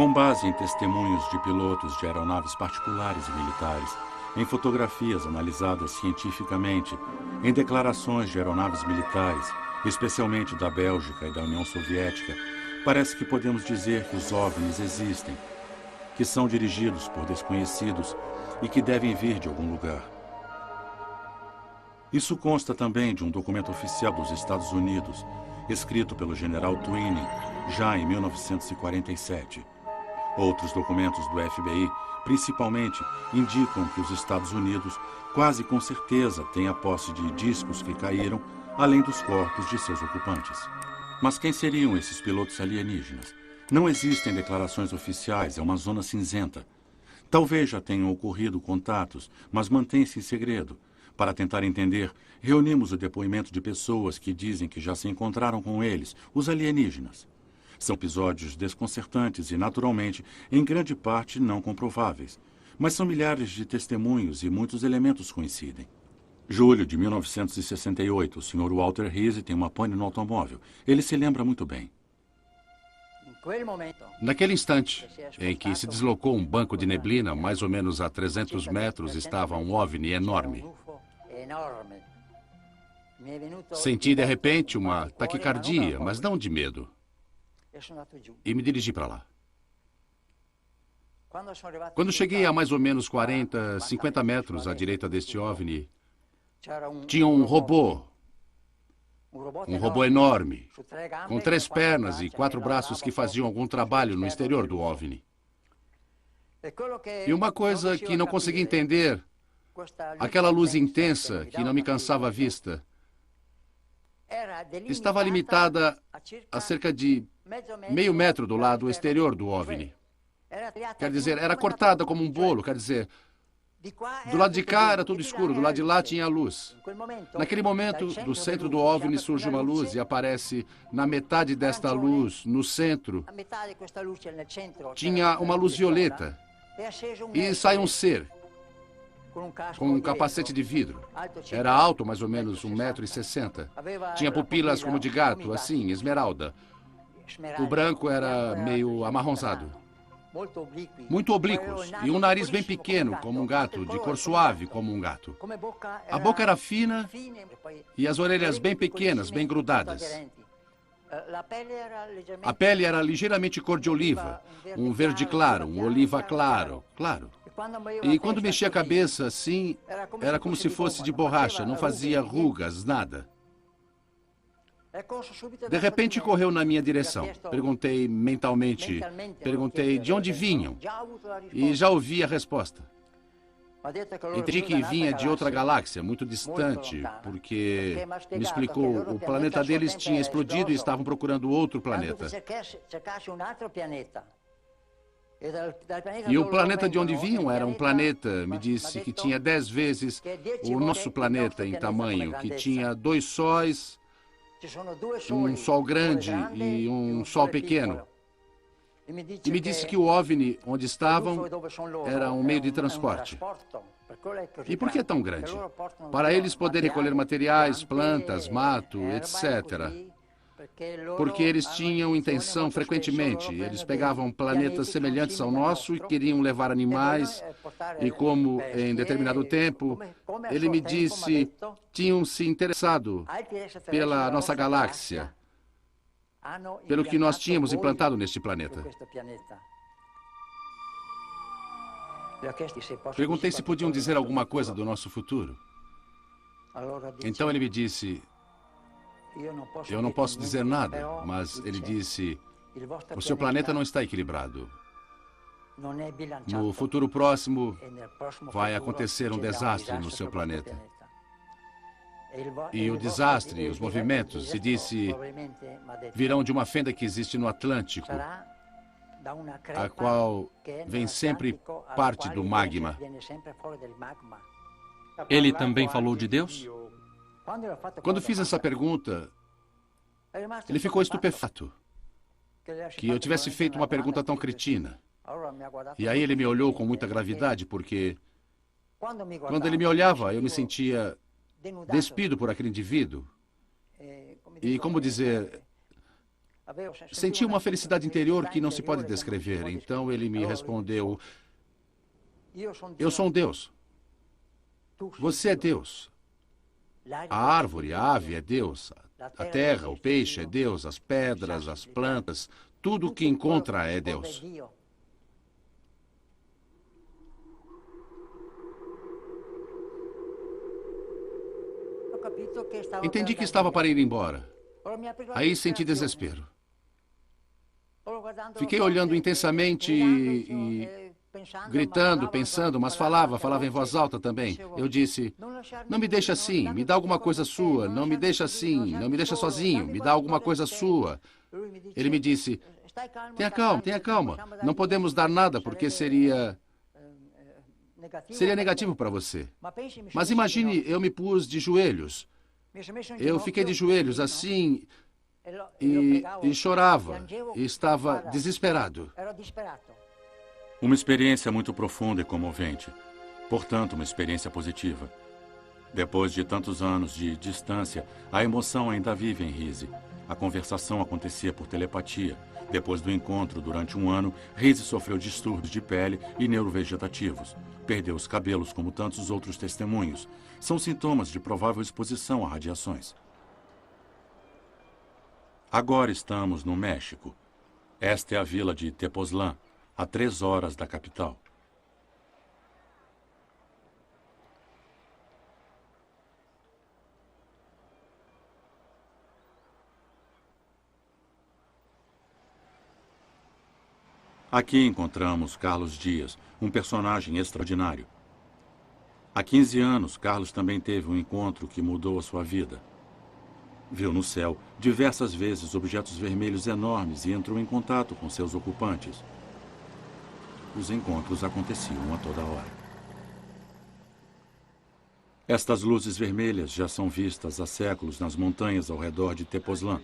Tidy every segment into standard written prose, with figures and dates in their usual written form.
Com base em testemunhos de pilotos de aeronaves particulares e militares, em fotografias analisadas cientificamente, em declarações de aeronaves militares, especialmente da Bélgica e da União Soviética, parece que podemos dizer que os OVNIs existem, que são dirigidos por desconhecidos e que devem vir de algum lugar. Isso consta também de um documento oficial dos Estados Unidos, escrito pelo general Twining, já em 1947. Outros documentos do FBI, principalmente, indicam que os Estados Unidos quase com certeza têm a posse de discos que caíram, além dos corpos de seus ocupantes. Mas quem seriam esses pilotos alienígenas? Não existem declarações oficiais, é uma zona cinzenta. Talvez já tenham ocorrido contatos, mas mantém-se em segredo. Para tentar entender, reunimos o depoimento de pessoas que dizem que já se encontraram com eles, os alienígenas. São episódios desconcertantes e, naturalmente, em grande parte não comprováveis. Mas são milhares de testemunhos e muitos elementos coincidem. Julho de 1968, o Sr. Walter Heese tem uma pane no automóvel. Ele se lembra muito bem. Naquele instante em que se deslocou um banco de neblina, mais ou menos a 300 metros, estava um OVNI enorme. Senti de repente uma taquicardia, mas não de medo. E me dirigi para lá. Quando cheguei a mais ou menos 40, 50 metros à direita deste OVNI, tinha um robô enorme, com 3 pernas e 4 braços que faziam algum trabalho no exterior do OVNI. E uma coisa que não consegui entender, aquela luz intensa que não me cansava a vista, estava limitada a cerca de meio metro do lado exterior do OVNI. Quer dizer, era cortada como um bolo, quer dizer, do lado de cá era tudo escuro, do lado de lá tinha luz. Naquele momento, do centro do OVNI surge uma luz e aparece na metade desta luz, no centro, tinha uma luz violeta e sai um ser com um capacete de vidro. Era alto, mais ou menos 1,60 m. Tinha pupilas como de gato, assim, esmeralda. O branco era meio amarronzado. Muito oblíquos, e um nariz bem pequeno, como um gato, de cor suave, como um gato. A boca era fina e as orelhas bem pequenas, bem grudadas. A pele era ligeiramente cor de oliva, um verde claro, um oliva claro, claro. E quando mexia a cabeça assim, era como se fosse de borracha, não fazia rugas, nada. De repente correu na minha direção. Perguntei mentalmente, de onde vinham. E já ouvi a resposta. Entendi que vinha de outra galáxia, muito distante, porque, me explicou, o planeta deles tinha explodido e estavam procurando outro planeta. E o planeta de onde vinham era um planeta, me disse, que tinha 10 vezes o nosso planeta em tamanho, que tinha 2 sóis, um sol grande e um sol pequeno. E me disse que o OVNI onde estavam era um meio de transporte. E por que tão grande? Para eles poderem recolher materiais, plantas, mato, etc. Porque eles tinham intenção frequentemente. Eles pegavam planetas semelhantes ao nosso e queriam levar animais. E como em determinado tempo, ele me disse, tinham se interessado pela nossa galáxia, pelo que nós tínhamos implantado neste planeta. Perguntei se podiam dizer alguma coisa do nosso futuro. Então ele me disse, eu não posso dizer nada, mas ele disse, o seu planeta não está equilibrado. No futuro próximo, vai acontecer um desastre no seu planeta. E o desastre, os movimentos, se disse, virão de uma fenda que existe no Atlântico, a qual vem sempre parte do magma. Ele também falou de Deus? Quando fiz essa pergunta, ele ficou estupefato, que eu tivesse feito uma pergunta tão cretina. E aí ele me olhou com muita gravidade, porque quando ele me olhava, eu me sentia despido por aquele indivíduo. E como dizer, Senti uma felicidade interior que não se pode descrever. Então ele me respondeu: eu sou um Deus. Você é Deus. A árvore, a ave é Deus. A terra, o peixe é Deus. As pedras, as plantas, tudo o que encontra é Deus. Entendi que estava para ir embora. Aí senti desespero. Fiquei olhando intensamente e gritando, pensando, mas falava em voz alta também. Eu disse: não me deixe assim, me dá alguma coisa sua, não me deixe assim, não me deixe sozinho, me dá alguma coisa sua. Ele me disse: tenha calma, não podemos dar nada porque seria negativo para você. Mas imagine, eu me pus de joelhos. Eu fiquei de joelhos assim e chorava, e estava desesperado. Uma experiência muito profunda e comovente. Portanto, uma experiência positiva. Depois de tantos anos de distância, a emoção ainda vive em Rizzi. A conversação acontecia por telepatia. Depois do encontro, durante um ano, Rizzi sofreu distúrbios de pele e neurovegetativos. Perdeu os cabelos, como tantos outros testemunhos. São sintomas de provável exposição a radiações. Agora estamos no México. Esta é a vila de Tepoztlán, a 3 horas da capital. Aqui encontramos Carlos Dias, um personagem extraordinário. Há 15 anos, Carlos também teve um encontro que mudou a sua vida. Viu no céu diversas vezes objetos vermelhos enormes e entrou em contato com seus ocupantes. Os encontros aconteciam a toda hora. Estas luzes vermelhas já são vistas há séculos nas montanhas ao redor de Tepoztlán.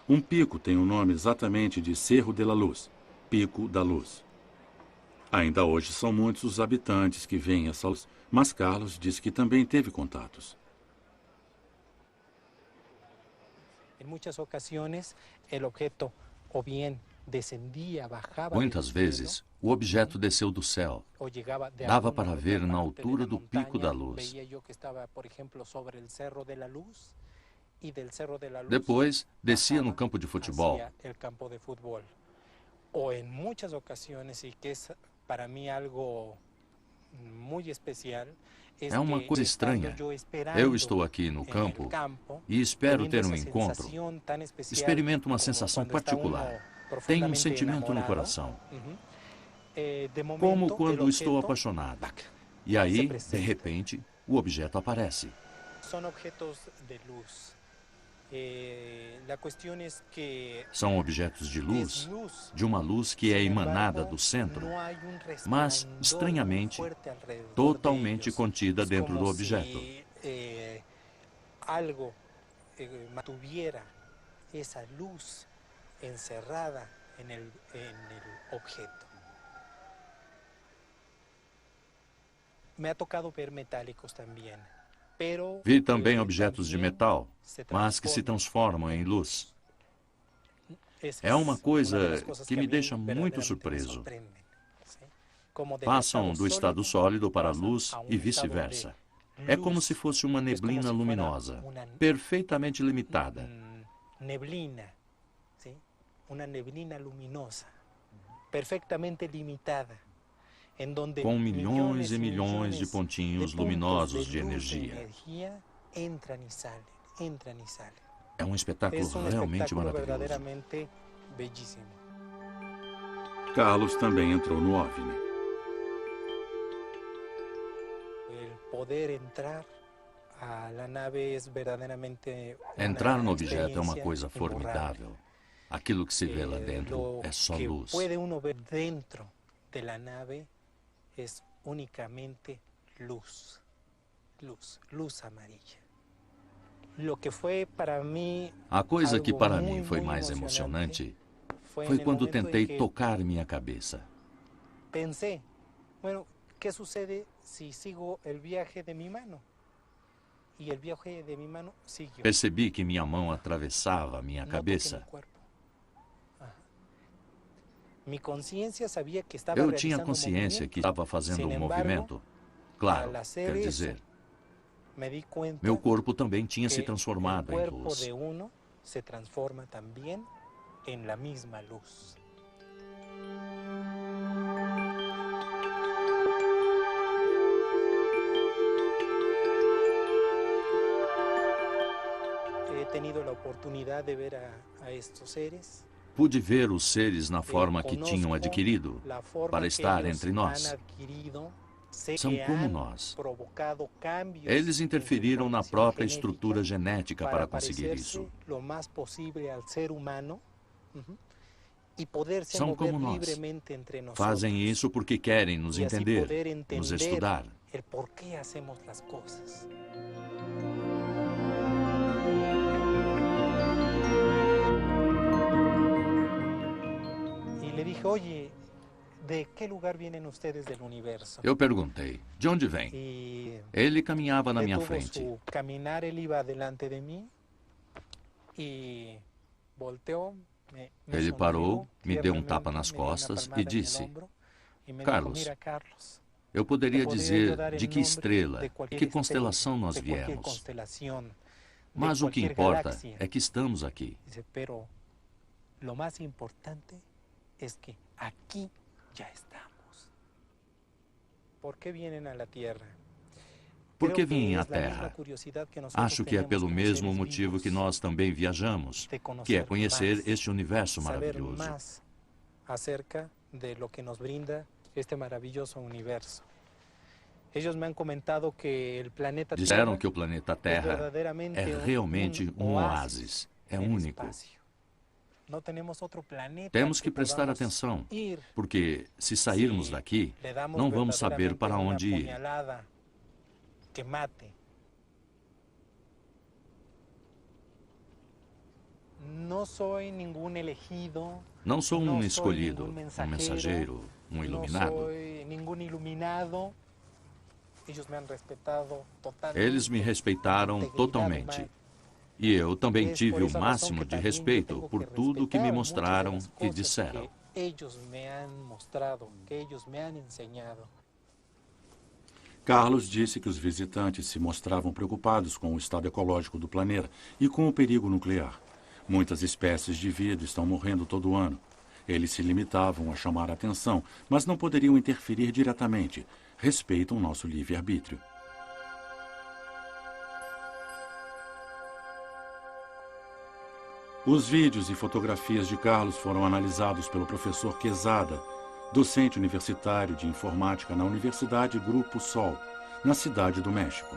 Um pico tem o nome exatamente de Cerro de la Luz, Pico da Luz. Ainda hoje são muitos os habitantes que veem essa luz, mas Carlos diz que também teve contatos. Muitas vezes, o objeto desceu do céu. Dava para ver na altura do Pico da Luz. Depois, descia no campo de futebol. Ou em muitas ocasiões, e que é para mim algo muito especial, é uma coisa estranha. Eu estou aqui no campo e espero ter um encontro. Experimento uma sensação particular. Tenho um sentimento no coração. Como quando estou apaixonado. E aí, de repente, o objeto aparece. São objetos de luz. São objetos de luz, de uma luz que é emanada do centro, mas, estranhamente, totalmente contida dentro do objeto. Algo mantuviera essa luz encerrada no objeto. Me ha tocado ver metálicos também. Vi também objetos de metal, mas que se transformam em luz. É uma coisa que me deixa muito surpreso. Passam do estado sólido para a luz e vice-versa. É como se fosse uma neblina luminosa, perfeitamente limitada. Neblina, uma neblina luminosa, perfeitamente limitada. Com milhões e milhões de pontinhos luminosos de energia. É um espetáculo realmente maravilhoso. Carlos também entrou no OVNI. Entrar no objeto é uma coisa formidável. Aquilo que se vê lá dentro é só luz. É unicamente luz, luz amarilla. A coisa que para mim foi mais emocionante foi quando tentei tocar minha cabeça. Pensei, bueno, ¿qué sucede si sigo el viaje de mi mano? Percebi que minha mão atravessava a minha cabeça. Eu tinha consciência que estava fazendo um movimento. Claro, quer dizer, meu corpo também tinha se transformado em luz. Se transforma también en la misma luz. He tenido la oportunidad de ver a estos seres. Pude ver os seres na forma que tinham adquirido para estar entre nós. São como nós. Eles interferiram na própria estrutura genética para conseguir isso. São como nós. Fazem isso porque querem nos entender, nos estudar. E le dije, oye, ¿de qué lugar vienen ustedes del universo? Eu perguntei, de onde vem? Ele caminhava na minha frente. Caminar, ele iba delante de mim e volteou. Ele parou, me deu um tapa nas costas e disse, Carlos, eu poderia dizer de que estrela, de que constelação nós viemos. Mas o que importa é que estamos aqui. Pero lo más importante es que aquí ya estamos. ¿Por qué vienen a la Tierra? Por que vêm à Terra? Acho que é pelo mesmo motivo que nós também viajamos, que é conhecer este universo maravilhoso. Acerca de lo que nos brinda este maravilloso universo. Eles me han comentado que o planeta Terra disseram que o planeta Terra é realmente um oásis, é único. Temos que prestar atenção, porque se sairmos daqui, não vamos saber para onde ir. Não sou um escolhido, um mensageiro, um iluminado. Eles me respeitaram totalmente. E eu também tive o máximo de respeito por tudo que me mostraram e disseram. Carlos disse que os visitantes se mostravam preocupados com o estado ecológico do planeta e com o perigo nuclear. Muitas espécies de vida estão morrendo todo ano. Eles se limitavam a chamar a atenção, mas não poderiam interferir diretamente. Respeitam nosso livre-arbítrio. Os vídeos e fotografias de Carlos foram analisados pelo professor Quezada, docente universitário de informática na Universidade Grupo Sol, na Cidade do México.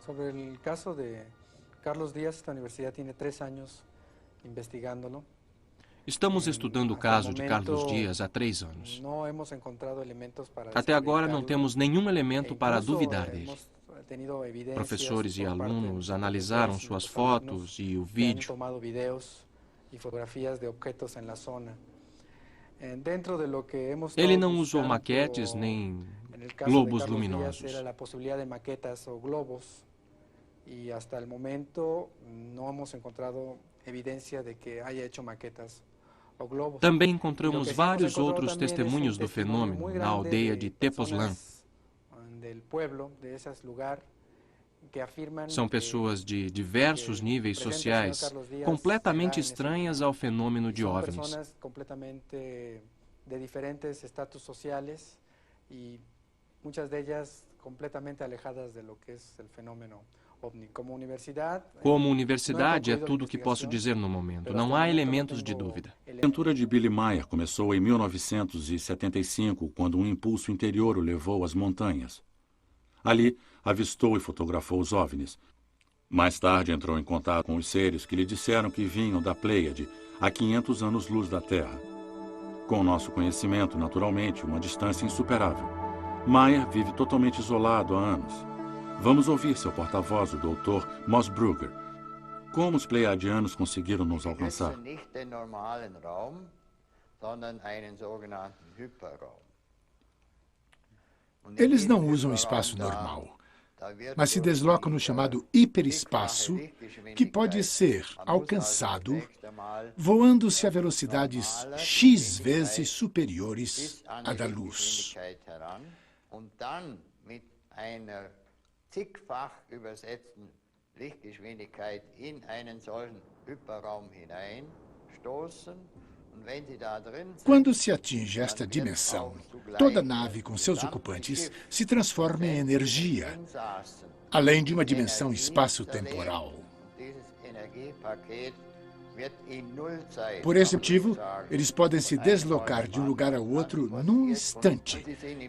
Sobre o caso de Carlos Díaz, a universidade tem 3 anos investigando-lo. Estamos estudando o caso de Carlos Dias há 3 anos. Até agora não temos nenhum elemento para duvidar dele. Professores e alunos analisaram suas fotos e o vídeo. Ele não usou maquetes nem globos luminosos. E até o momento não hemos encontrado evidência de que haya hecho maquetas ou globos. Também encontramos vários outros testemunhos do fenômeno na aldeia de Tepoztlán. São pessoas de diversos níveis sociais, completamente estranhas ao fenômeno de OVNIs. Completamente de diferentes status sociais e muitas delas completamente alejadas de lo que es el fenómeno OVNI. Como universidade é tudo o que posso dizer no momento. Não há elementos de dúvida. A aventura de Billy Meier começou em 1975, quando um impulso interior o levou às montanhas. Ali, avistou e fotografou os OVNIs. Mais tarde, entrou em contato com os seres que lhe disseram que vinham da Pleiade, a 500 anos-luz da Terra. Com nosso conhecimento, naturalmente, uma distância insuperável. Meier vive totalmente isolado há anos. Vamos ouvir seu porta-voz, o Dr. Mossbrugger. Como os pleiadianos conseguiram nos alcançar? Eles não usam espaço normal. mas se deslocam no chamado hiperespaço, que pode ser alcançado voando-se a velocidades x vezes superiores à da luz. Quando se atinge esta dimensão, toda nave com seus ocupantes se transforma em energia, além de uma dimensão espaço-temporal. Por esse motivo, eles podem se deslocar de um lugar ao outro num instante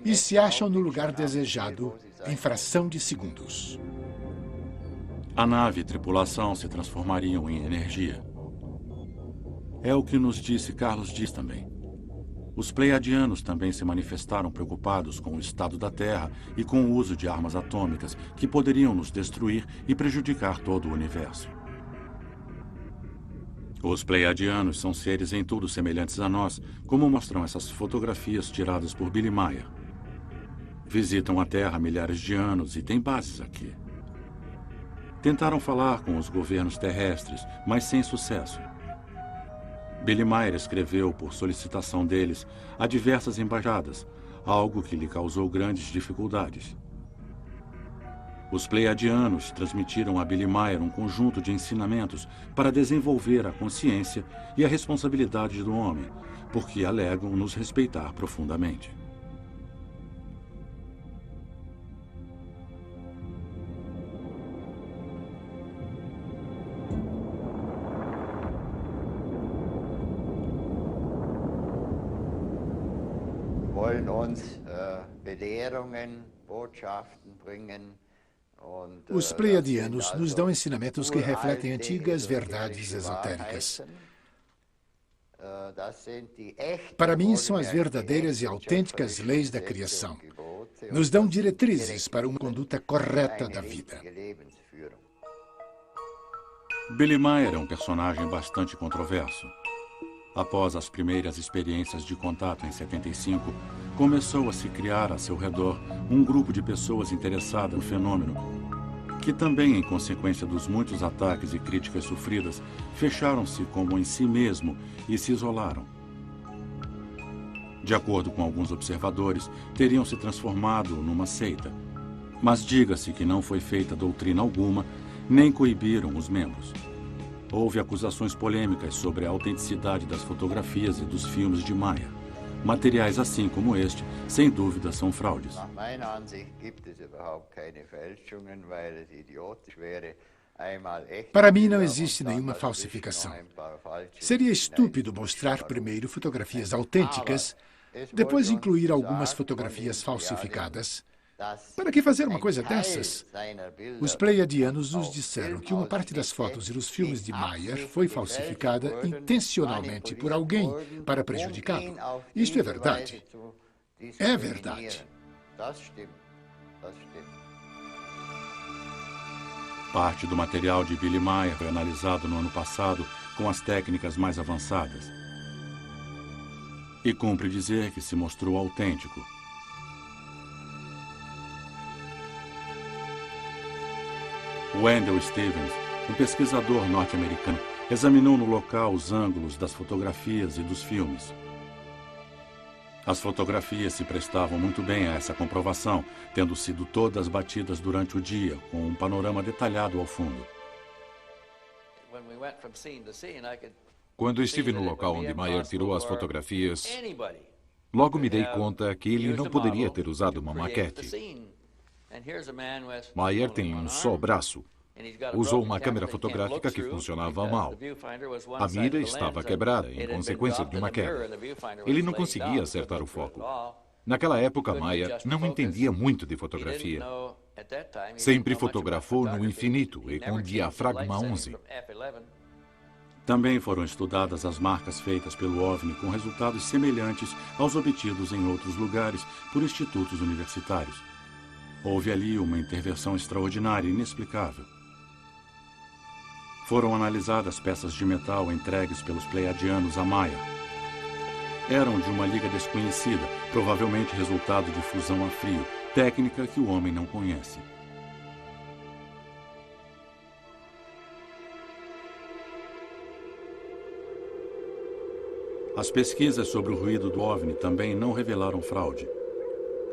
e se acham no lugar desejado em fração de segundos. A nave e tripulação se transformariam em energia. É o que nos disse Carlos Dias também. Os pleiadianos também se manifestaram preocupados com o estado da Terra e com o uso de armas atômicas que poderiam nos destruir e prejudicar todo o universo. Os pleiadianos são seres em tudo semelhantes a nós, como mostram essas fotografias tiradas por Billy Meier. Visitam a Terra há milhares de anos e têm bases aqui. Tentaram falar com os governos terrestres, mas sem sucesso. Billy Meier escreveu, por solicitação deles, a diversas embaixadas, algo que lhe causou grandes dificuldades. Os pleiadianos transmitiram a Billy Meier um conjunto de ensinamentos para desenvolver a consciência e a responsabilidade do homem, porque alegam nos respeitar profundamente. Os pleiadianos nos dão ensinamentos que refletem antigas verdades esotéricas. Para mim, são as verdadeiras e autênticas leis da criação. Nos dão diretrizes para uma conduta correta da vida. Billy Meier é um personagem bastante controverso. Após as primeiras experiências de contato em 75, começou a se criar a seu redor um grupo de pessoas interessadas no fenômeno, que também, em consequência dos muitos ataques e críticas sofridas, fecharam-se como em si mesmo e se isolaram. De acordo com alguns observadores, teriam se transformado numa seita, mas diga-se que não foi feita doutrina alguma, nem coibiram os membros. Houve acusações polêmicas sobre a autenticidade das fotografias e dos filmes de Meier. Materiais assim como este, sem dúvida, são fraudes. Para mim, não existe nenhuma falsificação. Seria estúpido mostrar primeiro fotografias autênticas, depois incluir algumas fotografias falsificadas. Para que fazer uma coisa dessas? Os pleiadianos nos disseram que uma parte das fotos e dos filmes de Meier foi falsificada intencionalmente por alguém para prejudicá-lo. Isto é verdade. É verdade. Parte do material de Billy Meier foi analisado no ano passado com as técnicas mais avançadas. E cumpre dizer que se mostrou autêntico. Wendell Stevens, um pesquisador norte-americano, examinou no local os ângulos das fotografias e dos filmes. As fotografias se prestavam muito bem a essa comprovação, tendo sido todas batidas durante o dia, com um panorama detalhado ao fundo. Quando estive no local onde Meier tirou as fotografias, logo me dei conta que ele não poderia ter usado uma maquete. Meier tem um só braço. Usou uma câmera fotográfica que funcionava mal. A mira estava quebrada em consequência de uma queda. Ele não conseguia acertar o foco. Naquela época, Meier não entendia muito de fotografia. Sempre fotografou no infinito e com diafragma 11. Também foram estudadas as marcas feitas pelo OVNI com resultados semelhantes aos obtidos em outros lugares por institutos universitários. Houve ali uma intervenção extraordinária e inexplicável. Foram analisadas peças de metal entregues pelos pleiadianos a Meier. Eram de uma liga desconhecida, provavelmente resultado de fusão a frio, técnica que o homem não conhece. As pesquisas sobre o ruído do OVNI também não revelaram fraude.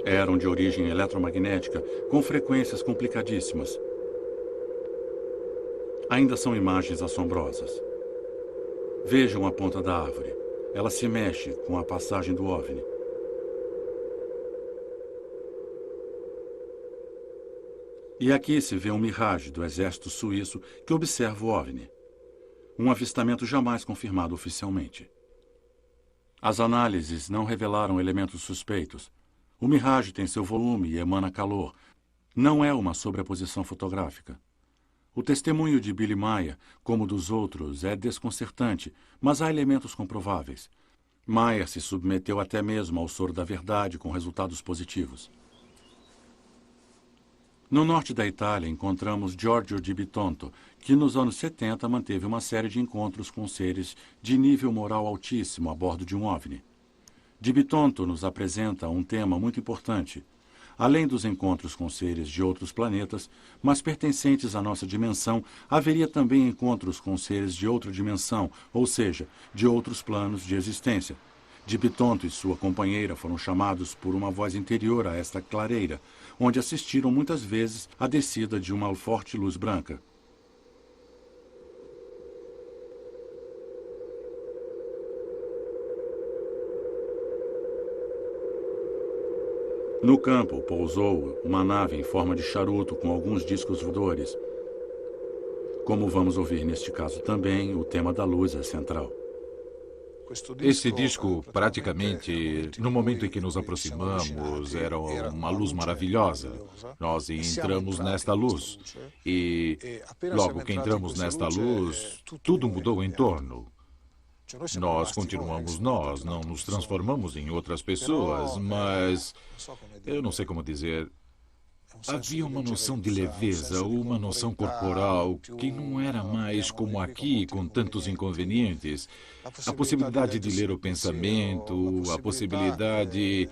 Eram de origem eletromagnética, com frequências complicadíssimas. Ainda são imagens assombrosas. Vejam a ponta da árvore. Ela se mexe com a passagem do OVNI. E aqui se vê um Mirage do exército suíço que observa o OVNI. Um avistamento jamais confirmado oficialmente. As análises não revelaram elementos suspeitos. O Mirage tem seu volume e emana calor. Não é uma sobreposição fotográfica. O testemunho de Billy Meier, como dos outros, é desconcertante, mas há elementos comprováveis. Meier se submeteu até mesmo ao soro da verdade com resultados positivos. No norte da Itália, encontramos Giorgio Di Bitonto, que nos anos 70 manteve uma série de encontros com seres de nível moral altíssimo a bordo de um OVNI. Di Bitonto nos apresenta um tema muito importante. Além dos encontros com seres de outros planetas, mas pertencentes à nossa dimensão, haveria também encontros com seres de outra dimensão, ou seja, de outros planos de existência. Di Bitonto e sua companheira foram chamados por uma voz interior a esta clareira, onde assistiram muitas vezes à descida de uma forte luz branca. No campo, pousou uma nave em forma de charuto com alguns discos voadores. Como vamos ouvir neste caso também, o tema da luz é central. Esse disco, praticamente, no momento em que nos aproximamos, era uma luz maravilhosa. Nós entramos nesta luz. E logo que entramos nesta luz, tudo mudou em torno. Nós continuamos nós, não nos transformamos em outras pessoas, mas eu não sei como dizer. Havia uma noção de leveza, uma noção corporal que não era mais como aqui, com tantos inconvenientes. A possibilidade de ler o pensamento, a possibilidade...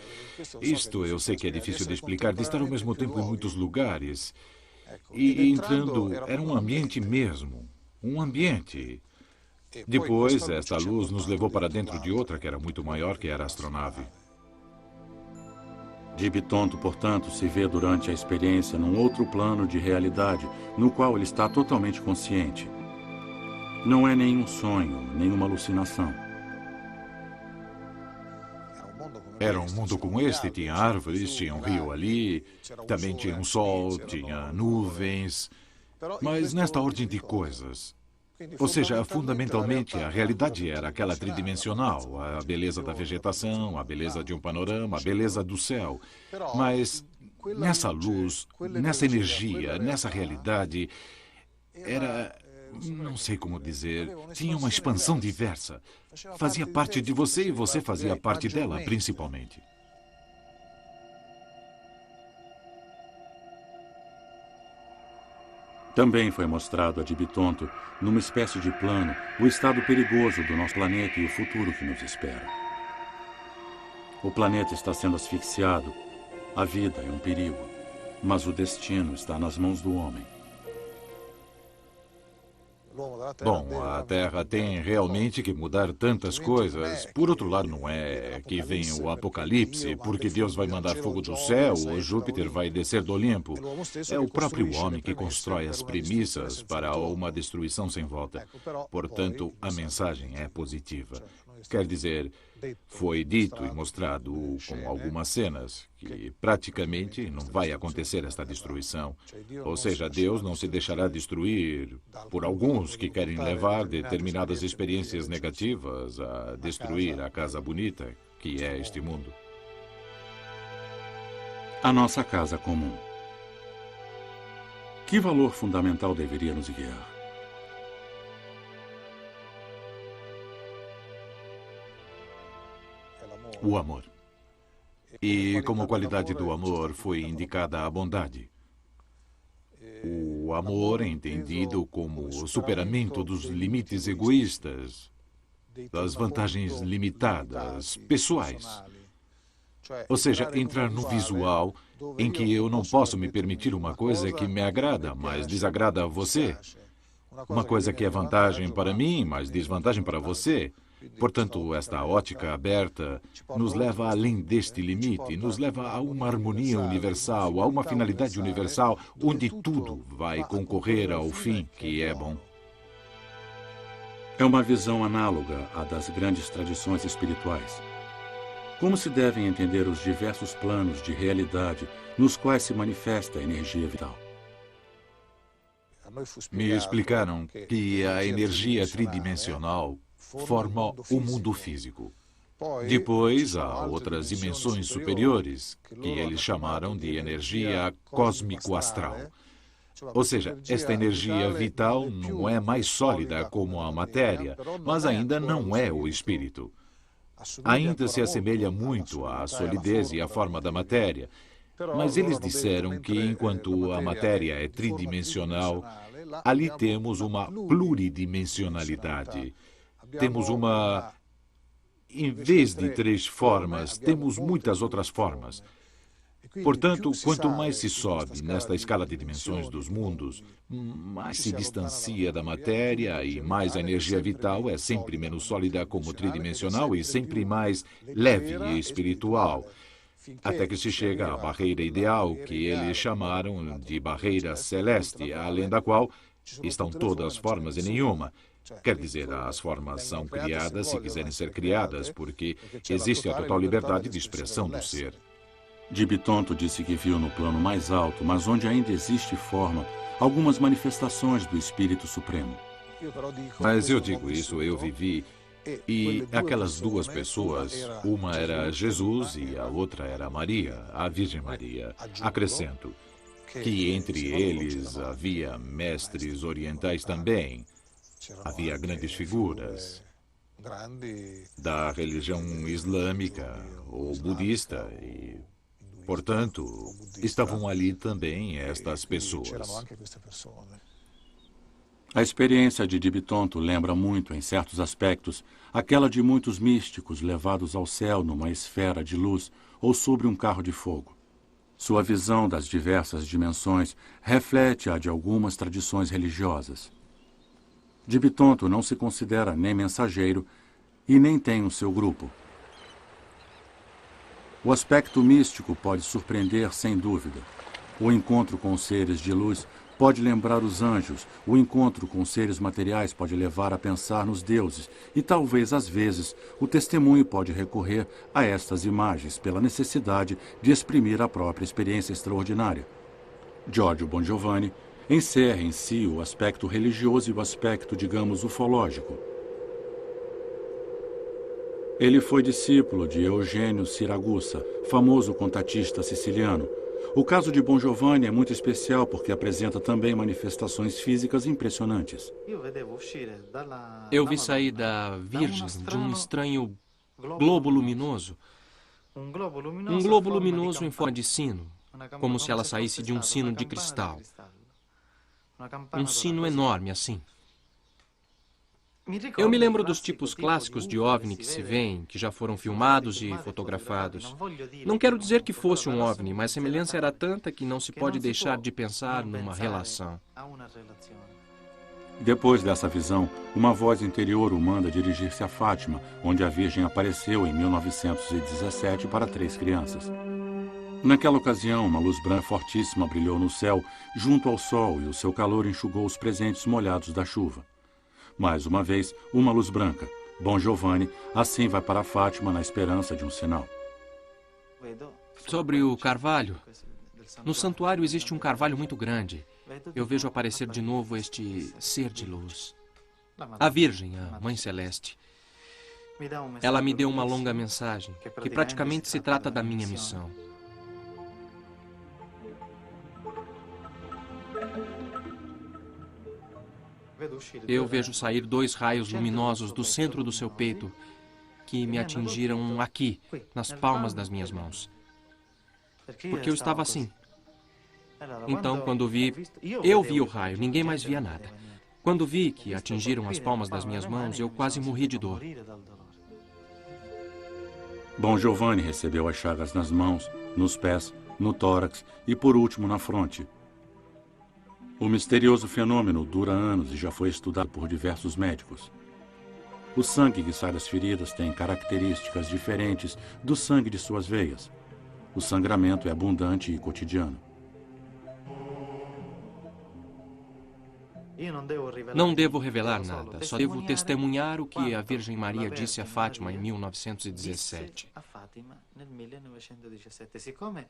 Isto eu sei que é difícil de explicar, de estar ao mesmo tempo em muitos lugares. E entrando, era um ambiente mesmo, um ambiente. Depois, esta luz nos levou para dentro de outra que era muito maior, que era a astronave. Di Bitonto, portanto, se vê durante a experiência num outro plano de realidade, no qual ele está totalmente consciente. Não é nenhum sonho, nenhuma alucinação. Era um mundo como este, tinha árvores, tinha um rio ali, também tinha um sol, tinha nuvens, mas nesta ordem de coisas. Ou seja, fundamentalmente, a realidade era aquela tridimensional, a beleza da vegetação, a beleza de um panorama, a beleza do céu. Mas nessa luz, nessa energia, nessa realidade, era... não sei como dizer, tinha uma expansão diversa. Fazia parte de você e você fazia parte dela, principalmente. Também foi mostrado a Di Bitonto, numa espécie de plano, o estado perigoso do nosso planeta e o futuro que nos espera. O planeta está sendo asfixiado, a vida é um perigo, mas o destino está nas mãos do homem. Bom, a Terra tem realmente que mudar tantas coisas. Por outro lado, não é que vem o apocalipse, porque Deus vai mandar fogo do céu ou Júpiter vai descer do Olimpo. É o próprio homem que constrói as premissas para uma destruição sem volta. Portanto, a mensagem é positiva. Quer dizer, foi dito e mostrado com algumas cenas que praticamente não vai acontecer esta destruição. Ou seja, Deus não se deixará destruir por alguns que querem levar determinadas experiências negativas a destruir a casa bonita que é este mundo. A nossa casa comum. Que valor fundamental deveria nos guiar? O amor. E como qualidade do amor foi indicada a bondade. O amor é entendido como o superamento dos limites egoístas, das vantagens limitadas, pessoais. Ou seja, entrar no visual em que eu não posso me permitir uma coisa que me agrada, mas desagrada a você. Uma coisa que é vantagem para mim, mas desvantagem para você. Portanto, esta ótica aberta nos leva além deste limite, nos leva a uma harmonia universal, a uma finalidade universal, onde tudo vai concorrer ao fim que é bom. É uma visão análoga à das grandes tradições espirituais. Como se devem entender os diversos planos de realidade nos quais se manifesta a energia vital? Me explicaram que a energia tridimensional forma o mundo físico. Depois, há outras dimensões superiores, que eles chamaram de energia cósmico-astral. Ou seja, esta energia vital não é mais sólida como a matéria, mas ainda não é o espírito. Ainda se assemelha muito à solidez e à forma da matéria, mas eles disseram que enquanto a matéria é tridimensional, ali temos uma pluridimensionalidade. Temos uma... Em vez de 3 formas, temos muitas outras formas. Portanto, quanto mais se sobe nesta escala de dimensões dos mundos, mais se distancia da matéria e mais a energia vital é sempre menos sólida como tridimensional e sempre mais leve e espiritual, até que se chega à barreira ideal, que eles chamaram de barreira celeste, além da qual estão todas as formas e nenhuma. Quer dizer, as formas são criadas se quiserem ser criadas, porque existe a total liberdade de expressão do ser. De Bitonto disse que viu no plano mais alto, mas onde ainda existe forma, algumas manifestações do Espírito Supremo. Mas eu digo isso, eu vivi, e aquelas 2 pessoas, uma era Jesus e a outra era Maria, a Virgem Maria. Acrescento que entre eles havia mestres orientais também, havia grandes figuras da religião islâmica ou budista e, portanto, estavam ali também estas pessoas. A experiência de Bitonto lembra muito, em certos aspectos, aquela de muitos místicos levados ao céu numa esfera de luz ou sobre um carro de fogo. Sua visão das diversas dimensões reflete a de algumas tradições religiosas. Bitonto não se considera nem mensageiro e nem tem o seu grupo. O aspecto místico pode surpreender sem dúvida. O encontro com seres de luz pode lembrar os anjos, o encontro com seres materiais pode levar a pensar nos deuses e talvez, às vezes, o testemunho pode recorrer a estas imagens pela necessidade de exprimir a própria experiência extraordinária. Giorgio Bon Giovanni encerra em si o aspecto religioso e o aspecto, digamos, ufológico. Ele foi discípulo de Eugênio Siragusa, famoso contatista siciliano. O caso de Bon Giovanni é muito especial porque apresenta também manifestações físicas impressionantes. Eu vi sair da Virgem de um estranho globo luminoso. Um globo luminoso em forma de sino, como se ela saísse de um sino de cristal. Um sino enorme assim. Eu me lembro dos tipos clássicos de OVNI que se veem, que já foram filmados e fotografados. Não quero dizer que fosse um OVNI, mas a semelhança era tanta que não se pode deixar de pensar numa relação. Depois dessa visão, uma voz interior o manda dirigir-se a Fátima, onde a Virgem apareceu em 1917 para 3 crianças. Naquela ocasião, uma luz branca fortíssima brilhou no céu, junto ao sol, e o seu calor enxugou os presentes molhados da chuva. Mais uma vez, uma luz branca. Bon Giovanni assim vai para Fátima na esperança de um sinal. Sobre o carvalho, no santuário existe um carvalho muito grande. Eu vejo aparecer de novo este ser de luz. A Virgem, a Mãe Celeste. Ela me deu uma longa mensagem, que praticamente se trata da minha missão. Eu vejo sair 2 raios luminosos do centro do seu peito que me atingiram aqui, nas palmas das minhas mãos. Porque eu estava assim. Então, quando eu vi o raio, ninguém mais via nada. Quando vi que atingiram as palmas das minhas mãos, eu quase morri de dor. Bon Giovanni recebeu as chagas nas mãos, nos pés, no tórax e, por último, na fronte. O misterioso fenômeno dura anos e já foi estudado por diversos médicos. O sangue que sai das feridas tem características diferentes do sangue de suas veias. O sangramento é abundante e cotidiano. Não devo revelar nada, só devo testemunhar o que a Virgem Maria disse a Fátima em 1917.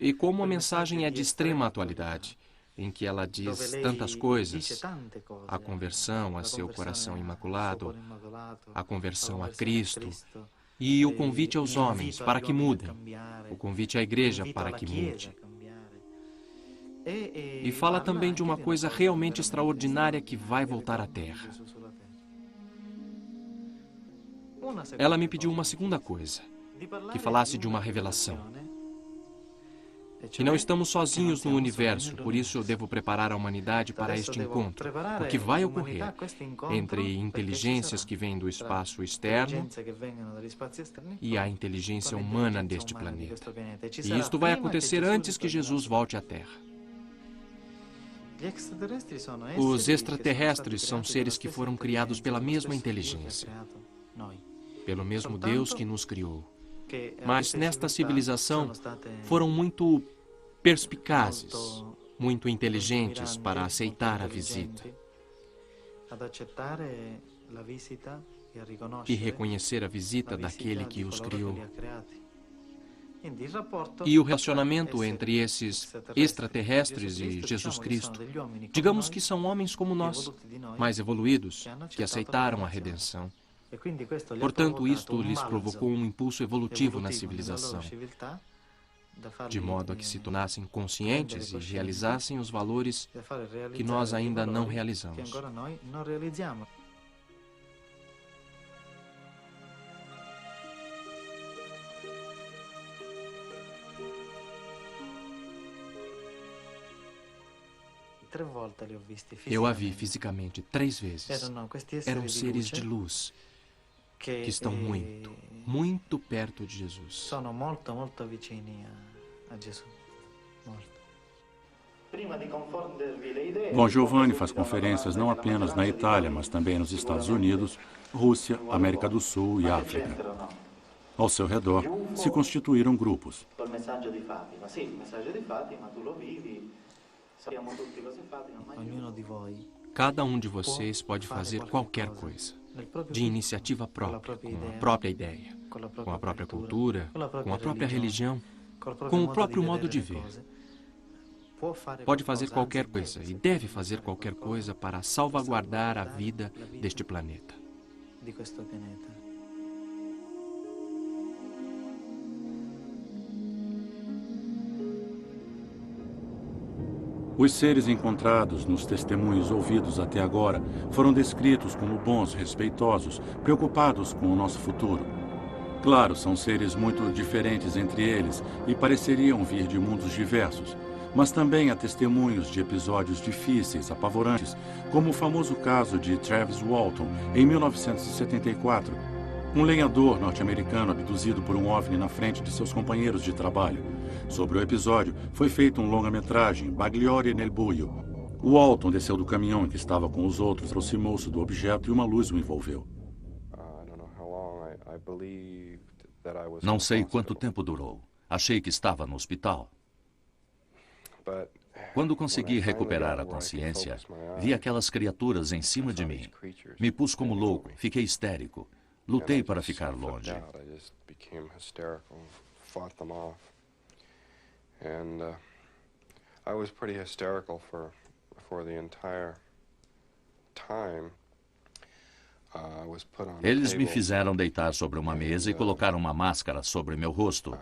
E como a mensagem é de extrema atualidade, em que ela diz tantas coisas, a conversão a seu coração imaculado, a conversão a Cristo, e o convite aos homens para que mudem, o convite à igreja para que mude. E fala também de uma coisa realmente extraordinária que vai voltar à Terra. Ela me pediu uma segunda coisa, que falasse de uma revelação. E não estamos sozinhos no universo, por isso eu devo preparar a humanidade para este encontro. O que vai ocorrer entre inteligências que vêm do espaço externo e a inteligência humana deste planeta. E isto vai acontecer antes que Jesus volte à Terra. Os extraterrestres são seres que foram criados pela mesma inteligência, pelo mesmo Deus que nos criou. Mas nesta civilização foram muito perspicazes, muito inteligentes para aceitar a visita e reconhecer a visita daquele que os criou. E o relacionamento entre esses extraterrestres e Jesus Cristo, digamos que são homens como nós, mais evoluídos, que aceitaram a redenção. Portanto, isto lhes provocou um impulso evolutivo na civilização, de modo a que se tornassem conscientes e realizassem os valores que nós ainda não realizamos. Eu a vi fisicamente 3 vezes. Eram seres de luz que estão muito, muito perto de Jesus. Sono molto vicini a Gesù. Bom, Giovanni faz conferências não apenas na Itália, mas também nos Estados Unidos, Rússia, América do Sul e África. Ao seu redor se constituíram grupos. Cada um de vocês pode fazer qualquer coisa, de iniciativa própria, com a própria ideia, com a própria cultura, com a própria religião, com o próprio modo de ver. Pode fazer qualquer coisa e deve fazer qualquer coisa para salvaguardar a vida deste planeta. Os seres encontrados nos testemunhos ouvidos até agora foram descritos como bons, respeitosos, preocupados com o nosso futuro. Claro, são seres muito diferentes entre eles e pareceriam vir de mundos diversos, mas também há testemunhos de episódios difíceis, apavorantes, como o famoso caso de Travis Walton, em 1974, um lenhador norte-americano abduzido por um OVNI na frente de seus companheiros de trabalho. Sobre o episódio, foi feito um longa-metragem, Bagliore nel Buio. O Walton desceu do caminhão em que estava com os outros, aproximou-se do objeto e uma luz o envolveu. Não sei quanto tempo durou. Achei que estava no hospital. Quando consegui recuperar a consciência, vi aquelas criaturas em cima de mim. Me pus como louco, fiquei histérico. Lutei para ficar longe. Eles me fizeram deitar sobre uma mesa e colocaram uma máscara sobre meu rosto.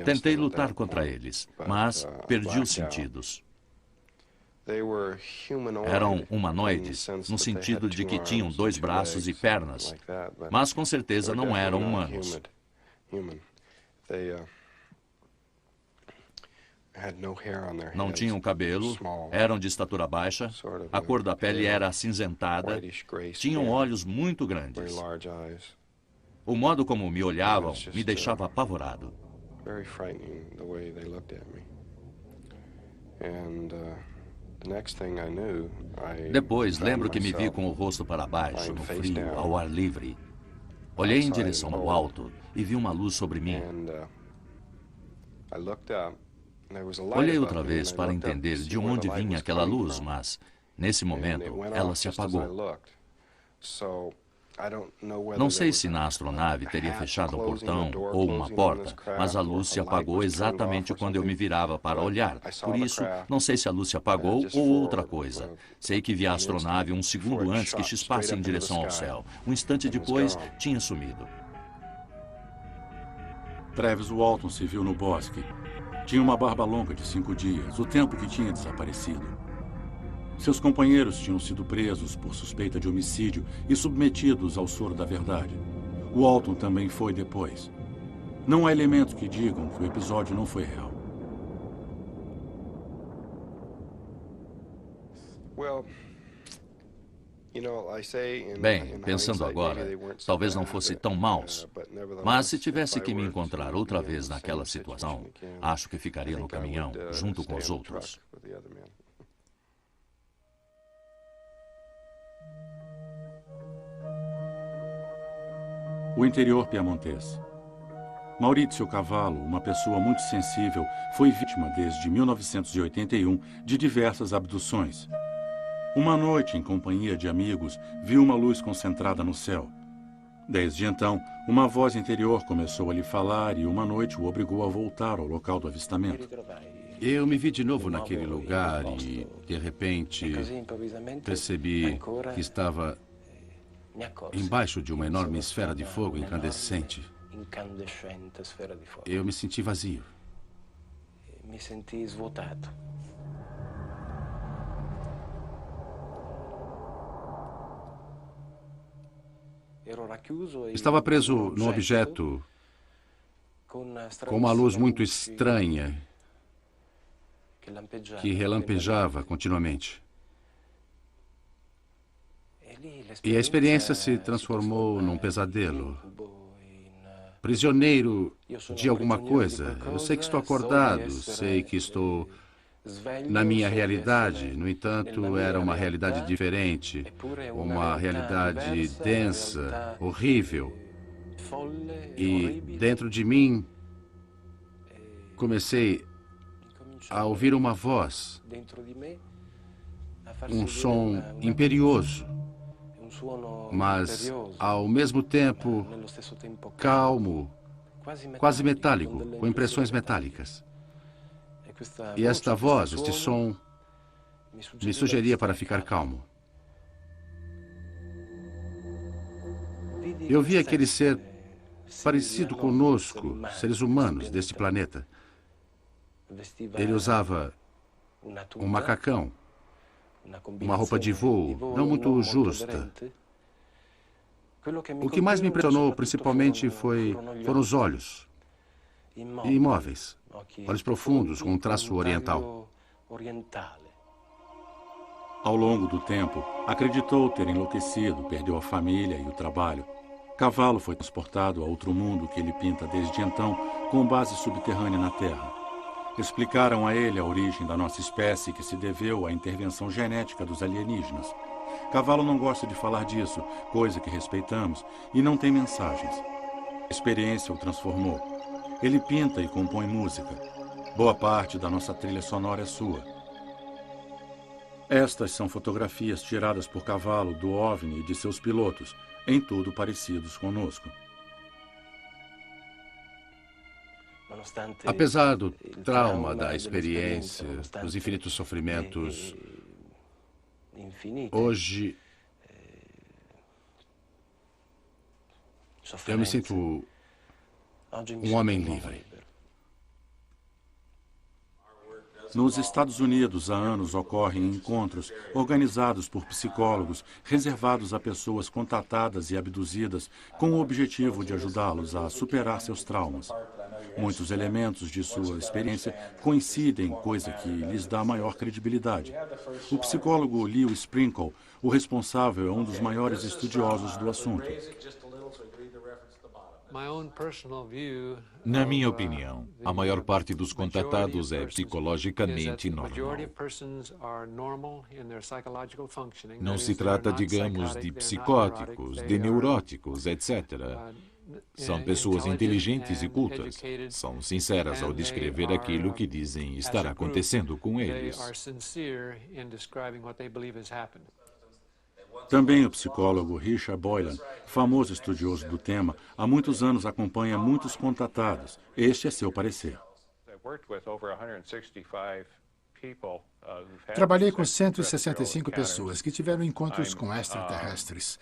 Tentei lutar contra eles, mas perdi os sentidos. Eram humanoides, no sentido de que tinham 2 braços e pernas, mas com certeza não eram humanos. Não tinham cabelo, eram de estatura baixa, a cor da pele era acinzentada, tinham olhos muito grandes. O modo como me olhavam me deixava apavorado. Depois, lembro que me vi com o rosto para baixo, no frio, ao ar livre. Olhei em direção ao alto e vi uma luz sobre mim. Olhei outra vez para entender de onde vinha aquela luz, mas, nesse momento, ela se apagou. Não sei se na astronave teria fechado um portão ou uma porta, mas a luz se apagou exatamente quando eu me virava para olhar. Por isso, não sei se a luz se apagou ou outra coisa. Sei que vi a astronave um segundo antes que chispasse em direção ao céu. Um instante depois, tinha sumido. Travis Walton se viu no bosque. Tinha uma barba longa de 5 dias, o tempo que tinha desaparecido. Seus companheiros tinham sido presos por suspeita de homicídio e submetidos ao soro da verdade. Walton também foi depois. Não há elementos que digam que o episódio não foi real. Bem, pensando agora, talvez não fosse tão maus. Mas se tivesse que me encontrar outra vez naquela situação, acho que ficaria no caminhão, junto com os outros. O interior piamontês. Maurizio Cavallo, uma pessoa muito sensível, foi vítima desde 1981 de diversas abduções. Uma noite, em companhia de amigos, viu uma luz concentrada no céu. Desde então, uma voz interior começou a lhe falar e uma noite o obrigou a voltar ao local do avistamento. Eu me vi de novo naquele lugar e, de repente, percebi que estava embaixo de uma enorme esfera de fogo incandescente. Eu me senti vazio. Me senti esvotado. Estava preso num objeto com uma luz muito estranha que relampejava continuamente. E a experiência se transformou num pesadelo. Prisioneiro de alguma coisa. Eu sei que estou acordado, sei que estou na minha realidade. No entanto, era uma realidade diferente, uma realidade densa, horrível. E dentro de mim, comecei a ouvir uma voz, um som imperioso, mas ao mesmo tempo calmo, quase metálico, com impressões metálicas. E esta voz, este som, me sugeria para ficar calmo. Eu vi aquele ser parecido conosco, seres humanos deste planeta. Ele usava um macacão, uma roupa de voo, não muito justa. O que mais me impressionou, principalmente, foram os olhos, imóveis, olhos profundos, com um traço oriental. Ao longo do tempo, acreditou ter enlouquecido, perdeu a família e o trabalho. Cavallo foi transportado a outro mundo que ele pinta desde então, com base subterrânea na Terra. Explicaram a ele a origem da nossa espécie, que se deveu à intervenção genética dos alienígenas. Cavallo não gosta de falar disso, coisa que respeitamos, e não tem mensagens. A experiência o transformou. Ele pinta e compõe música. Boa parte da nossa trilha sonora é sua. Estas são fotografias tiradas por Cavallo do OVNI e de seus pilotos, em tudo parecidos conosco. Apesar do trauma da experiência, dos infinitos sofrimentos, hoje eu me sinto um homem livre. Nos Estados Unidos, há anos, ocorrem encontros organizados por psicólogos, reservados a pessoas contatadas e abduzidas, com o objetivo de ajudá-los a superar seus traumas. Muitos elementos de sua experiência coincidem, coisa que lhes dá maior credibilidade. O psicólogo Leo Sprinkle, o responsável, é um dos maiores estudiosos do assunto. Na minha opinião, a maior parte dos contatados é psicologicamente normal. Não se trata, digamos, de psicóticos, de neuróticos, etc. São pessoas inteligentes e cultas. São sinceras ao descrever aquilo que dizem estar acontecendo com eles. Também o psicólogo Richard Boylan, famoso estudioso do tema, há muitos anos acompanha muitos contatados. Este é seu parecer. Trabalhei com 165 pessoas que tiveram encontros com extraterrestres.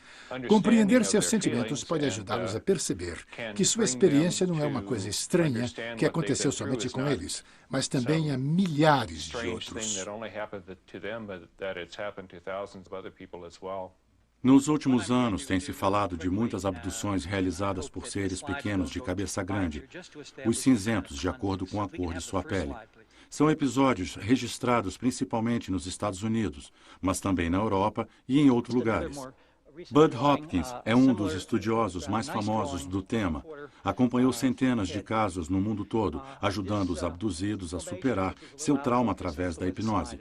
Compreender seus sentimentos pode ajudá-los a perceber que sua experiência não é uma coisa estranha que aconteceu somente com eles, mas também a milhares de outros. Nos últimos anos, tem-se falado de muitas abduções realizadas por seres pequenos de cabeça grande, os cinzentos, de acordo com a cor de sua pele. São episódios registrados principalmente nos Estados Unidos, mas também na Europa e em outros lugares. Bud Hopkins é um dos estudiosos mais famosos do tema. Acompanhou centenas de casos no mundo todo, ajudando os abduzidos a superar seu trauma através da hipnose,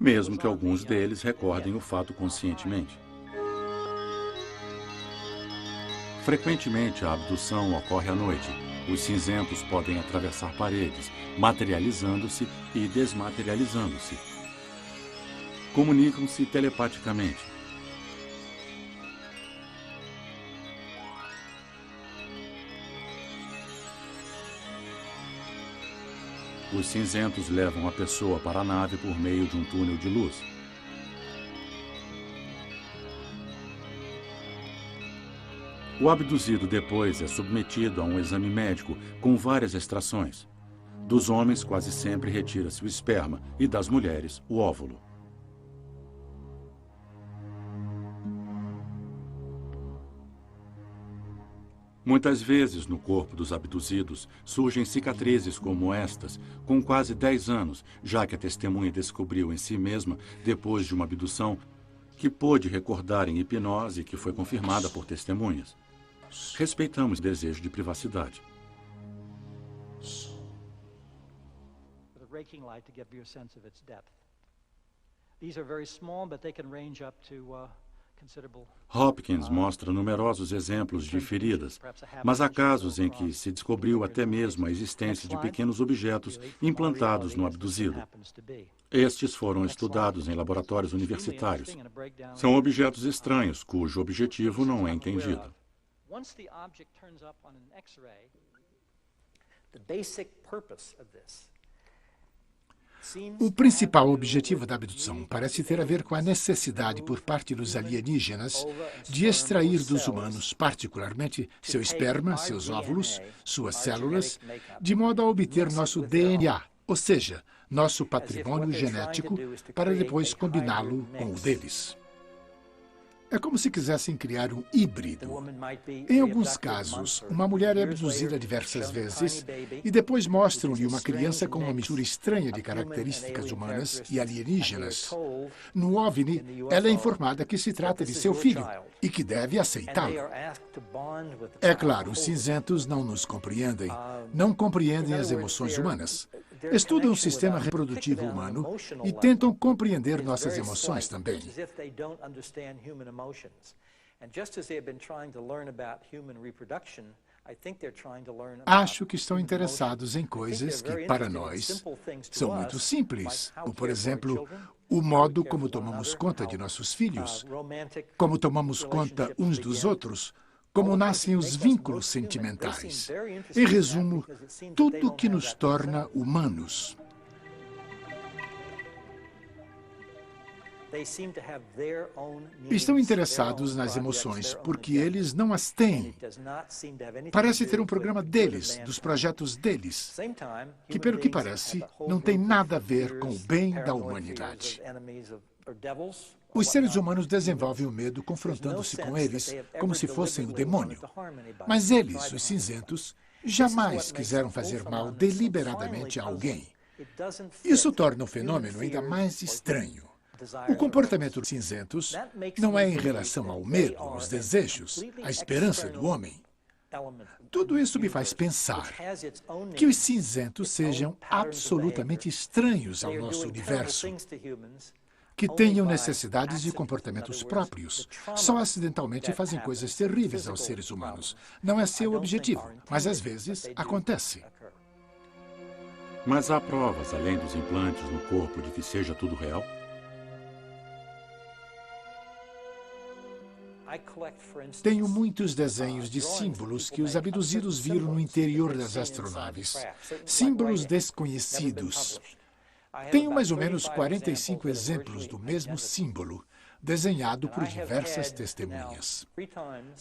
mesmo que alguns deles recordem o fato conscientemente. Frequentemente, a abdução ocorre à noite. Os cinzentos podem atravessar paredes, materializando-se e desmaterializando-se. Comunicam-se telepaticamente. Os cinzentos levam a pessoa para a nave por meio de um túnel de luz. O abduzido depois é submetido a um exame médico com várias extrações. Dos homens, quase sempre retira-se o esperma e das mulheres, o óvulo. Muitas vezes, no corpo dos abduzidos, surgem cicatrizes como estas, com quase 10 anos, já que a testemunha descobriu em si mesma, depois de uma abdução, que pôde recordar em hipnose e que foi confirmada por testemunhas. Respeitamos o desejo de privacidade. Hopkins mostra numerosos exemplos de feridas, mas há casos em que se descobriu até mesmo a existência de pequenos objetos implantados no abduzido. Estes foram estudados em laboratórios universitários. São objetos estranhos, cujo objetivo não é entendido. O principal objetivo da abdução parece ter a ver com a necessidade por parte dos alienígenas de extrair dos humanos, particularmente seu esperma, seus óvulos, suas células, de modo a obter nosso DNA, ou seja, nosso patrimônio genético, para depois combiná-lo com o deles. É como se quisessem criar um híbrido. Em alguns casos, uma mulher é abduzida diversas vezes e depois mostram-lhe uma criança com uma mistura estranha de características humanas e alienígenas. No OVNI, ela é informada que se trata de seu filho e que deve aceitá-lo. É claro, os cinzentos não nos compreendem, não compreendem as emoções humanas. Estudam o sistema reprodutivo humano e tentam compreender nossas emoções também. Acho que estão interessados em coisas que, para nós, são muito simples, como, por exemplo, o modo como tomamos conta de nossos filhos, como tomamos conta uns dos outros, como nascem os vínculos sentimentais. Em resumo, tudo que nos torna humanos. Estão interessados nas emoções porque eles não as têm. Parece ter um programa deles, dos projetos deles, que, pelo que parece, não tem nada a ver com o bem da humanidade. Os seres humanos desenvolvem o medo confrontando-se com eles como se fossem o demônio. Mas eles, os cinzentos, jamais quiseram fazer mal deliberadamente a alguém. Isso torna o fenômeno ainda mais estranho. O comportamento dos cinzentos não é em relação ao medo, aos desejos, à esperança do homem. Tudo isso me faz pensar que os cinzentos sejam absolutamente estranhos ao nosso universo, que tenham necessidades e comportamentos próprios. Só acidentalmente fazem coisas terríveis aos seres humanos. Não é seu objetivo, mas às vezes acontece. Mas há provas, além dos implantes no corpo, de que seja tudo real? Tenho muitos desenhos de símbolos que os abduzidos viram no interior das astronaves. Símbolos desconhecidos. Tenho mais ou menos 45 exemplos do mesmo símbolo, desenhado por diversas testemunhas.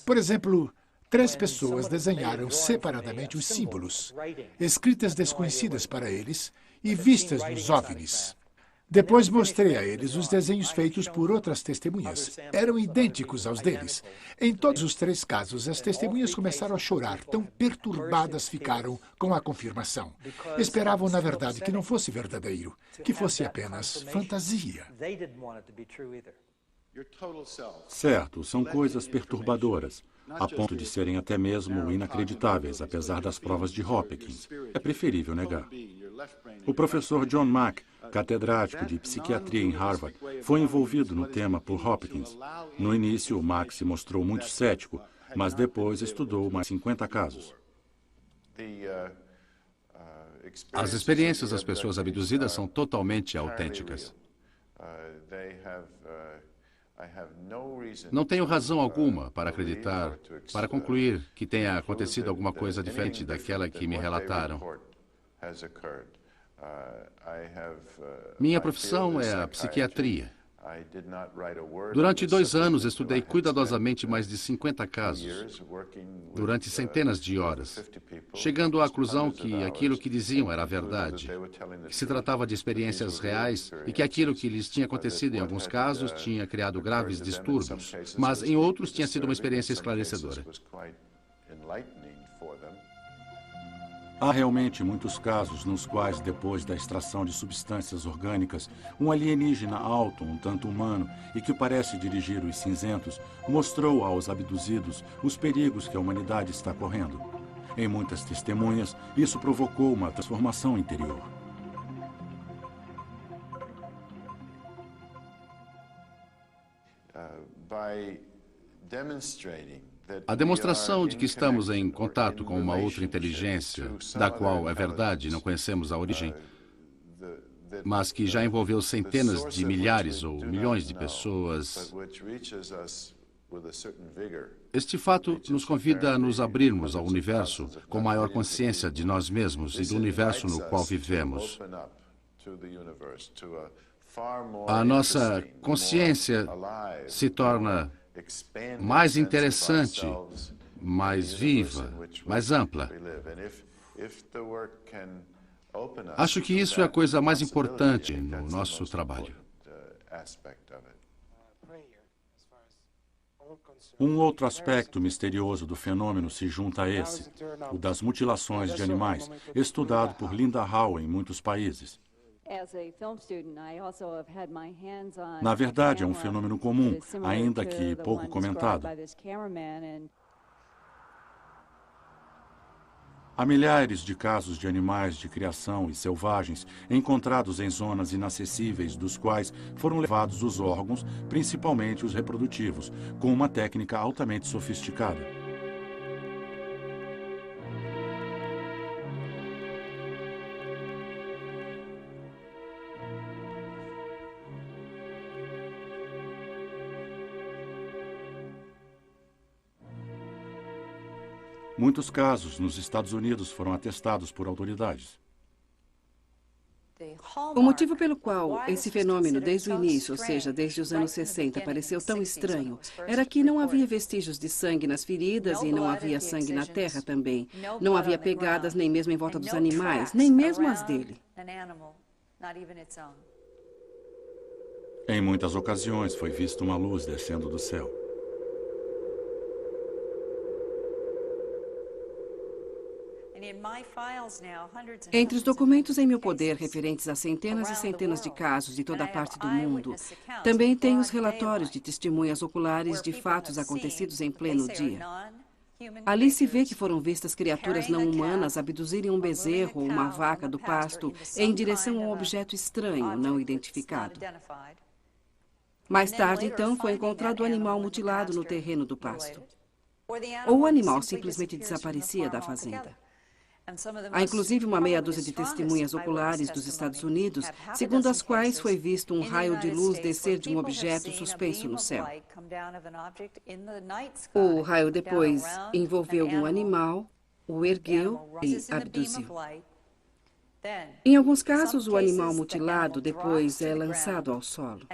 Por exemplo, 3 pessoas desenharam separadamente os símbolos, escritas desconhecidas para eles e vistas nos OVNIs. Depois mostrei a eles os desenhos feitos por outras testemunhas. Eram idênticos aos deles. Em todos os 3 casos, as testemunhas começaram a chorar, tão perturbadas ficaram com a confirmação. Esperavam, na verdade, que não fosse verdadeiro, que fosse apenas fantasia. Certo, são coisas perturbadoras, a ponto de serem até mesmo inacreditáveis, apesar das provas de Hopkins. É preferível negar. O professor John Mack, catedrático de psiquiatria em Harvard, foi envolvido no tema por Hopkins. No início, Mack se mostrou muito cético, mas depois estudou mais 50 casos. As experiências das pessoas abduzidas são totalmente autênticas. Não tenho razão alguma para acreditar, para concluir que tenha acontecido alguma coisa diferente daquela que me relataram. Minha profissão é a psiquiatria. Durante 2 anos, estudei cuidadosamente mais de 50 casos, durante centenas de horas, chegando à conclusão que aquilo que diziam era verdade, que se tratava de experiências reais e que aquilo que lhes tinha acontecido em alguns casos tinha criado graves distúrbios, mas em outros tinha sido uma experiência esclarecedora. Há realmente muitos casos nos quais, depois da extração de substâncias orgânicas, um alienígena alto, um tanto humano, e que parece dirigir os cinzentos, mostrou aos abduzidos os perigos que a humanidade está correndo. Em muitas testemunhas, isso provocou uma transformação interior. A demonstração de que estamos em contato com uma outra inteligência, da qual, é verdade, não conhecemos a origem, mas que já envolveu centenas de milhares ou milhões de pessoas. Este fato nos convida a nos abrirmos ao universo com maior consciência de nós mesmos e do universo no qual vivemos. A nossa consciência se torna mais interessante, mais viva, mais ampla. Acho que isso é a coisa mais importante no nosso trabalho. Um outro aspecto misterioso do fenômeno se junta a esse, o das mutilações de animais, estudado por Linda Howe em muitos países. Na verdade, é um fenômeno comum, ainda que pouco comentado. Há milhares de casos de animais de criação e selvagens encontrados em zonas inacessíveis, dos quais foram levados os órgãos, principalmente os reprodutivos, com uma técnica altamente sofisticada. Muitos casos nos Estados Unidos foram atestados por autoridades. O motivo pelo qual esse fenômeno, desde o início, ou seja, desde os anos 60, pareceu tão estranho, era que não havia vestígios de sangue nas feridas e não havia sangue na terra também. Não havia pegadas nem mesmo em volta dos animais, nem mesmo as dele. Em muitas ocasiões foi vista uma luz descendo do céu. Entre os documentos em meu poder referentes a centenas e centenas de casos de toda a parte do mundo, também tenho os relatórios de testemunhas oculares de fatos acontecidos em pleno dia. Ali se vê que foram vistas criaturas não humanas abduzirem um bezerro ou uma vaca do pasto em direção a um objeto estranho, não identificado. Mais tarde, então, foi encontrado o animal mutilado no terreno do pasto. Ou o animal simplesmente desaparecia da fazenda. Há inclusive uma meia dúzia de testemunhas oculares dos Estados Unidos, segundo as quais foi visto um raio de luz descer de um objeto suspenso no céu. O raio depois envolveu um animal, o ergueu e abduziu. Em alguns casos, o animal mutilado depois é lançado ao solo.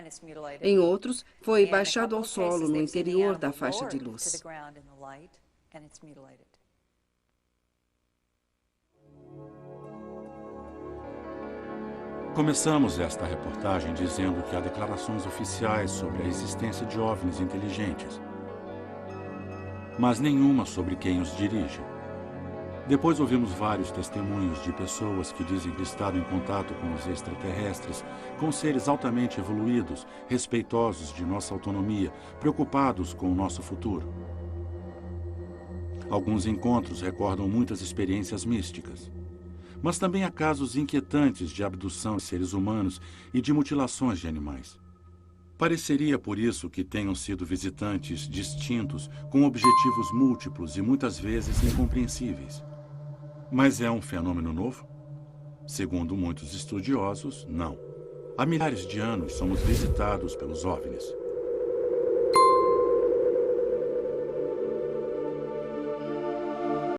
Em outros, foi baixado ao solo no interior da faixa de luz. Começamos esta reportagem dizendo que há declarações oficiais sobre a existência de OVNIs inteligentes, mas nenhuma sobre quem os dirige. Depois ouvimos vários testemunhos de pessoas que dizem ter estado em contato com os extraterrestres, com seres altamente evoluídos, respeitosos de nossa autonomia, preocupados com o nosso futuro. Alguns encontros recordam muitas experiências místicas. Mas também há casos inquietantes de abdução de seres humanos e de mutilações de animais. Pareceria por isso que tenham sido visitantes distintos, com objetivos múltiplos e muitas vezes incompreensíveis. Mas é um fenômeno novo? Segundo muitos estudiosos, não. Há milhares de anos somos visitados pelos OVNIs.